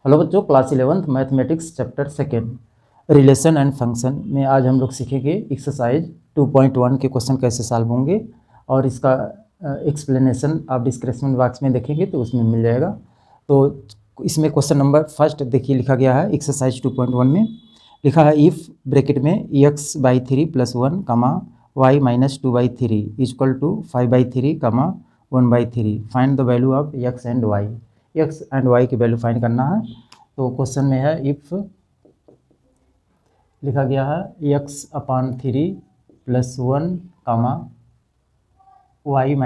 Hello बच्चों, class 11th mathematics chapter second relation and function में आज हम लोग सीखेंगे एक्सरसाइज 2.1 के क्वेश्चन कैसे सॉल्व होंगे और इसका एक्सप्लेनेशन आप डिस्क्रिप्शन बॉक्स में देखेंगे तो उसमें मिल जाएगा। तो इसमें क्वेश्चन नंबर फर्स्ट देखिए लिखा गया है एक्सरसाइज 2.1 में लिखा है इफ़ ब्रैकेट में x/3 + 1 y - 2/3 = 5/3 1/3 find the value of x and y। x and y की वैल्यू फाइंड करना है। तो क्वेश्चन में है इफ़ लिखा गया है x/3 + 1 y -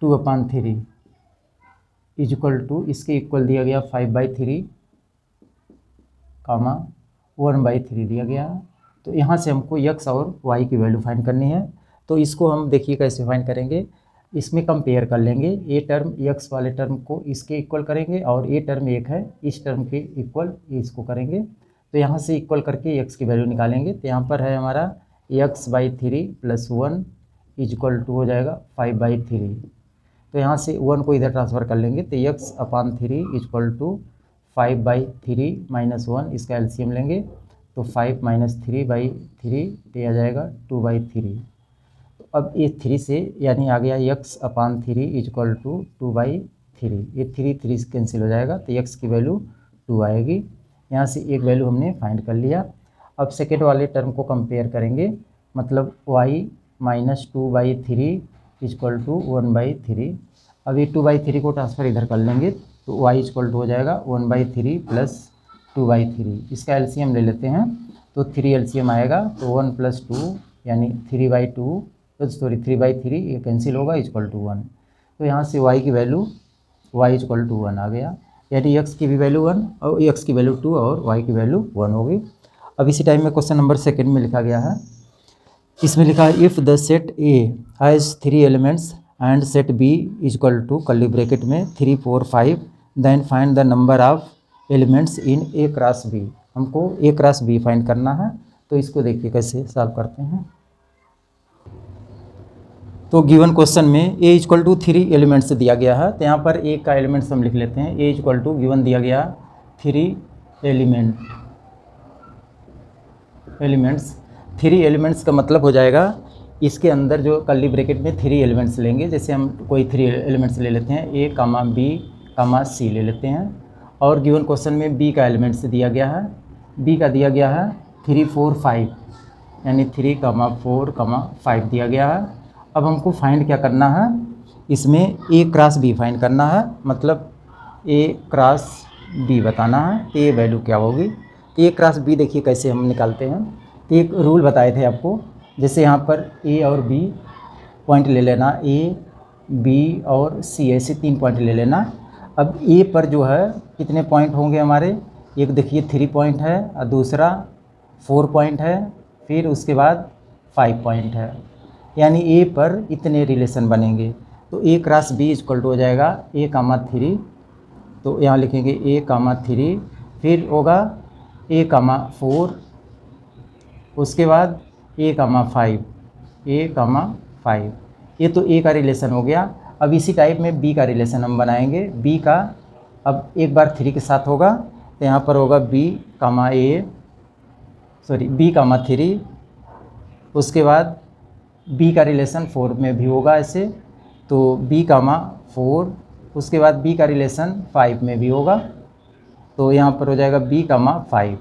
2/3 = इसके इक्वल दिया गया 5/3 1/3 दिया गया है। तो यहाँ से हमको x और y की वैल्यू फाइंड करनी है। तो इसको हम देखिए कैसे फाइंड करेंगे, इसमें कंपेयर कर लेंगे। ये टर्म x वाले टर्म को इसके इक्वल करेंगे और ये टर्म एक है इस टर्म के इक्वल इसको करेंगे। तो यहाँ से इक्वल करके x की वैल्यू निकालेंगे। तो यहाँ पर है हमारा x/3 + 1 = हो जाएगा 5/3। तो यहाँ से 1 को इधर ट्रांसफ़र कर लेंगे तो x/3 = 5/3 - 1 इसका एलसीएम लेंगे तो 5 - 3/3 ये आ जाएगा 2/3। तो अब ये 3 से यानी आ गया x/3 = 2/3। ये 3 से कैंसिल हो जाएगा तो x की वैल्यू 2 आएगी। यहाँ से एक वैल्यू हमने फाइंड कर लिया। अब सेकेंड वाले टर्म को कंपेयर करेंगे, मतलब y - 2/3 = 1/3। अब ये 2/3 को ट्रांसफ़र इधर कर लेंगे तो y = हो जाएगा 1/3 + 2/3। इसका एलसीएम ले लेते हैं तो 3 एलसीएम आएगा तो 1 + 2 यानी 3/3 ये कैंसिल होगा = 1। तो यहाँ से y की वैल्यू y = 1 आ गया, यानी x की भी वैल्यू 1 और x की वैल्यू 2 और y की वैल्यू 1 होगी। अब इसी टाइम में क्वेश्चन नंबर सेकेंड में लिखा गया है, इसमें लिखा है if the set A has 3 elements and set B = curly bracket में 3 4 5 then find the number of elements in A cross B। हमको A क्रॉस B फाइंड करना है। तो इसको देखिए कैसे सॉल्व करते हैं। तो गिवन क्वेश्चन में A = 3 एलिमेंट्स दिया गया है। तो यहाँ पर A का एलिमेंट्स हम लिख लेते हैं। A = गिवन दिया गया 3 एलिमेंट्स। 3 एलिमेंट्स का मतलब हो जाएगा इसके अंदर जो कर्ली ब्रैकेट में 3 एलिमेंट्स लेंगे। जैसे हम कोई 3 एलिमेंट्स ले लेते हैं A, B, C ले लेते हैं। और गिवन क्वेश्चन में B का एलिमेंट्स दिया गया है। B का दिया गया है 3 4 5 यानी 3, 4, 5 दिया गया है। अब हमको फाइंड क्या करना है, इसमें A क्रॉस B फाइंड करना है, मतलब A क्रॉस B बताना है। तो ये वैल्यू क्या होगी। तो A क्रॉस B देखिए कैसे हम निकालते हैं। तो एक रूल बताए थे आपको, जैसे यहाँ पर A और B पॉइंट ले लेना, A, B और C ऐसे 3 पॉइंट ले लेना। अब A पर जो है कितने पॉइंट होंगे हमारे, एक देखिए 3 पॉइंट है और दूसरा 4 पॉइंट है, फिर उसके बाद 5 पॉइंट है, यानी A पर इतने रिलेशन बनेंगे। तो A क्रॉस B = हो जाएगा A, 3। तो यहाँ लिखेंगे A, 3, फिर होगा A, 4, उसके बाद A, 5 ये तो A का रिलेशन हो गया। अब इसी टाइप में B का रिलेशन हम बनाएंगे। B का अब एक बार 3 के साथ होगा तो यहाँ पर होगा B, 3, उसके बाद B का रिलेशन 4 में भी होगा ऐसे, तो B, 4, उसके बाद B का रिलेशन 5 में भी होगा, तो यहाँ पर हो जाएगा B, 5।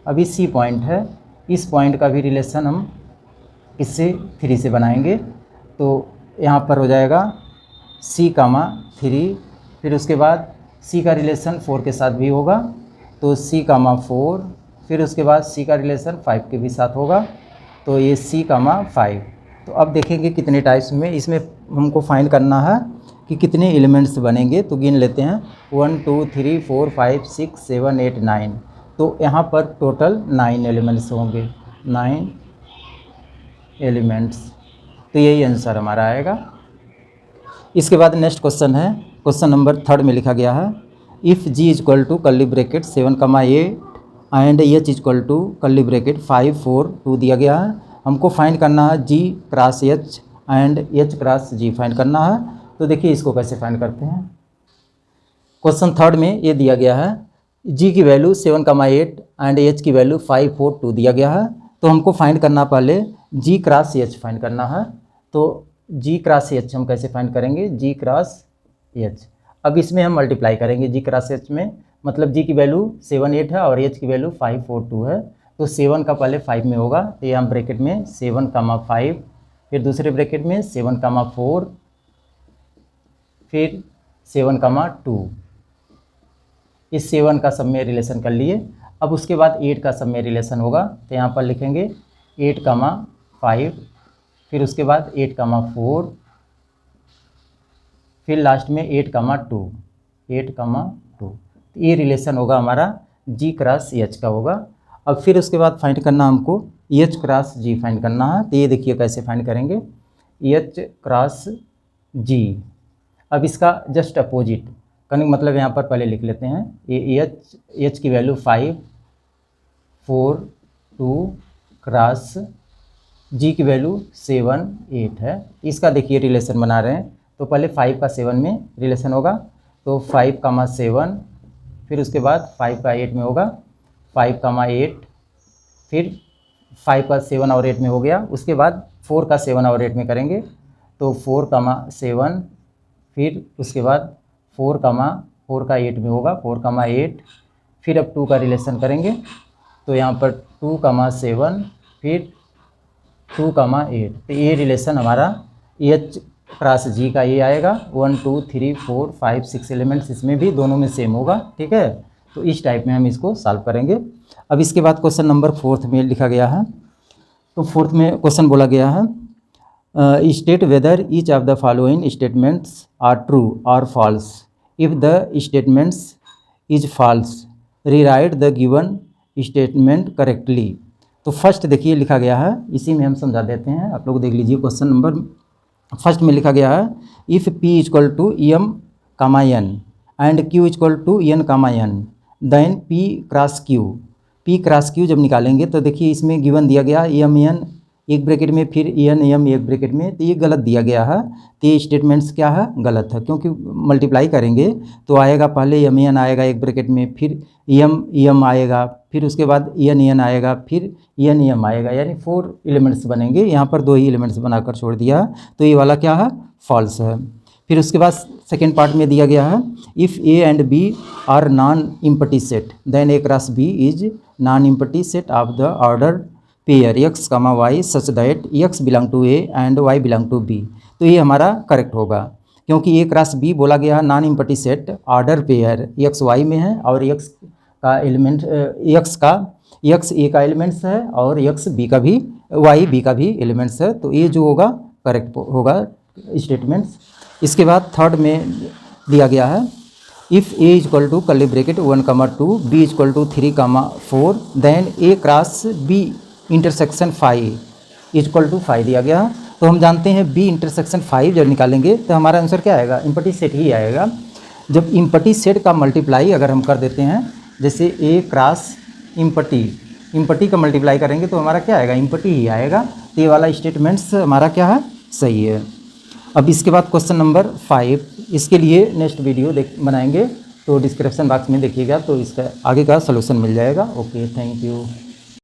अभी C पॉइंट है, इस पॉइंट का भी रिलेशन हम इससे 3 से बनाएंगे। तो यहाँ पर हो जाएगा C, 3, फिर उसके बाद C का रिलेशन 4 के साथ भी होगा, तो C, 4, फिर उसके बाद C का रिलेशन 5 के भी साथ होगा, तो ये C, 5। तो अब देखेंगे कितने टाइप्स में इसमें हमको फाइंड करना है कि कितने एलिमेंट्स बनेंगे। तो गिन लेते हैं 1 2 3 4 5 6 7 8 9। तो यहाँ पर टोटल 9 एलिमेंट्स होंगे, 9 एलिमेंट्स। तो यही आंसर हमारा आएगा। इसके बाद नेक्स्ट क्वेश्चन है, क्वेश्चन नंबर थर्ड में लिखा गया है if G = curly bracket 7, 8 and H = curly bracket 5 4 2 दिया गया है। हमको फाइंड करना है G cross H and H cross G find करना है। तो देखिए इसको कैसे फाइंड करते हैं। क्वेश्चन थर्ड में ये दिया गया है, जी की वैल्यू 7,8 एंड एच की वैल्यू 5, 4, 2 दिया गया है। तो हमको फाइंड करना, पहले जी क्रॉस एच फाइंड करना है। तो जी क्रॉस एच हम कैसे फाइंड करेंगे, जी क्रॉस एच। अब इसमें हम मल्टीप्लाई करेंगे जी क्रॉस एच में, मतलब जी की वैल्यू 7, 8 है और एच की वैल्यू 5, 4, 2 है। तो 7 का पहले 5 में होगा, तो यहाँ ब्रैकेट में 7,5, फिर दूसरे ब्रैकेट में 7,4, फिर 7,2। इस 7 का सब में रिलेशन कर लिए। अब उसके बाद 8 का सब में रिलेशन होगा, तो यहाँ पर लिखेंगे 8,5, फिर उसके बाद 8,4, फिर लास्ट में 8,2, 8,2। तो ये रिलेशन होगा हमारा जी क्रॉस एच का होगा। अब फिर उसके बाद फाइंड करना हमको एच क्रॉस जी फाइंड करना है। तो ये देखिए कैसे फाइंड करेंगे, एच क्रॉस जी। अब इसका जस्ट अपोजिट करने, मतलब यहाँ पर पहले लिख लेते हैं, ये एच की वैल्यू 5, 4, 2 क्रॉस जी की वैल्यू 7, 8 है। इसका देखिए रिलेशन बना रहे हैं। तो पहले 5 का 7 में रिलेशन होगा, तो 5,7, फिर उसके बाद 5 का 8 में होगा, 5,8, फिर 5 का 7 और 8 में हो गया। उसके बाद 4 का 7 और 8 में करेंगे, तो 4,7, फिर उसके बाद 4 का 8 में होगा, 4,8, फिर अब 2 का रिलेशन करेंगे, तो यहाँ पर 2,7, फिर 2,8। तो ये रिलेशन हमारा एच क्रॉस जी का ये आएगा। 1, 2, 3, 4, 5, 6 एलिमेंट्स इसमें भी दोनों में सेम होगा, ठीक है। तो इस टाइप में हम इसको सॉल्व करेंगे। अब इसके बाद क्वेश्चन नंबर 4 में लिखा गया है। तो 4 में क्वेश्चन बोला गया है, state whether each of the following statements are true और false. If the statements is false rewrite the given statement correctly. तो फर्स्ट देखिए लिखा गया है, इसी में हम समझा देते हैं, आप लोग देख लीजिए। क्वेश्चन नंबर फर्स्ट में लिखा गया है, if P equal to M comma N and Q equal to N comma N then P cross Q. P cross Q जब निकालेंगे तो देखिए इसमें गिवन दिया गया एम एन एक ब्रैकेट में, फिर एन एम एक ब्रैकेट में, तो ये गलत दिया गया है। तो ये स्टेटमेंट्स क्या है, गलत है, क्योंकि मल्टीप्लाई करेंगे तो आएगा पहले एम एन आएगा एक ब्रैकेट में, फिर एम आएगा, फिर उसके बाद एन आएगा, फिर एम आएगा, यानी 4 एलिमेंट्स बनेंगे। यहाँ पर 2 ही एलिमेंट्स बनाकर छोड़ दिया, तो ये वाला क्या है, फॉल्स है। फिर उसके बाद सेकेंड पार्ट में दिया गया है, if A and B are non empty set then A cross B is non empty set of the order pair x, y such that x belong to A and y belong to B. तो ये हमारा correct होगा, क्योंकि ए cross B बोला गया है non empty set order pair x y में है, और x का एलिमेंट x ए का एलिमेंट्स है और x बी का भी, y बी का भी एलिमेंट्स है। तो ये जो होगा करेक्ट होगा स्टेटमेंट्स। इसके बाद थर्ड में दिया गया है, if A equal to curly bracket 1,2 B equal to 3,4 then A cross B intersection 5 equal to 5 दिया गया। तो हम जानते हैं बी इंटरसेक्शन 5 जब निकालेंगे तो हमारा आंसर क्या आएगा, इम्पटी सेट ही आएगा। जब इम्पटी सेट का मल्टीप्लाई अगर हम कर देते हैं, जैसे ए क्रॉस इम्पटी का मल्टीप्लाई करेंगे तो हमारा क्या आएगा, इम्पटी ही आएगा। तो ये वाला स्टेटमेंट्स हमारा क्या है, सही है। अब इसके बाद क्वेश्चन नंबर 5, इसके लिए नेक्स्ट वीडियो बनाएंगे, तो डिस्क्रिप्शन बॉक्स में देखिएगा, तो इसका आगे का सलूशन मिल जाएगा। Okay, thank you.